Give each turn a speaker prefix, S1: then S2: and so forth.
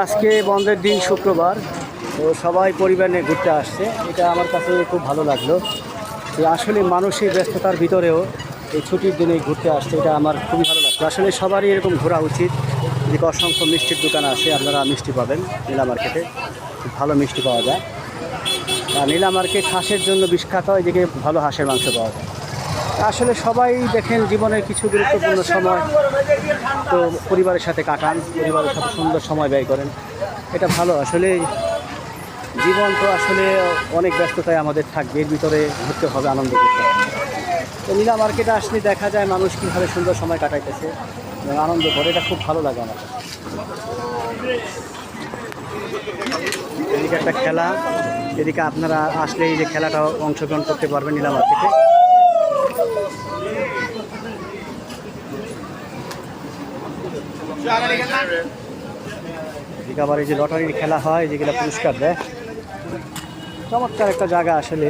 S1: আজকে বন্ধের দিন শুক্রবার, তো সবাই পরিবার নিয়ে ঘুরতে আসছে। এটা আমার কাছে খুব ভালো লাগলো যে আসলে মানুষের ব্যস্ততার ভিতরেও এই ছুটির দিনে ঘুরতে আসছে, এটা আমার খুবই ভালো লাগলো। আসলে সবারই এরকম ঘোরা উচিত। এদিকে অসংখ্য মিষ্টির দোকান আছে, আপনারা মিষ্টি পাবেন নীলা মার্কেটে, খুব ভালো মিষ্টি পাওয়া যায়। আর নীলা মার্কেট হাঁসের জন্য বিখ্যাত, এদিকে ভালো হাঁসের মাংস পাওয়া যায়। আসলে সবাই দেখেন জীবনের কিছু গুরুত্বপূর্ণ সময় তো পরিবারের সাথে কাটান, পরিবারের সাথে সুন্দর সময় ব্যয় করেন, এটা ভালো। আসলে জীবন তো আসলে অনেক ব্যস্ততায় আমাদের থাকবে, এর ভিতরে ঘুরতে হবে, আনন্দ করতে হবে। তো নীলা মার্কেটে আসলে দেখা যায় মানুষ কীভাবে সুন্দর সময় কাটাইতেছে এবং আনন্দ করে, এটা খুব ভালো লাগে আমার। এদিকে একটা খেলা, এদিকে আপনারা আসলে এই যে খেলাটা অংশগ্রহণ করতে পারবেন নীলা মার্কেটে। এদিকে আবার এই যে লটারির খেলা হয়, যেগুলো পুরস্কার দেয়, চমৎকার একটা জায়গা আসলে।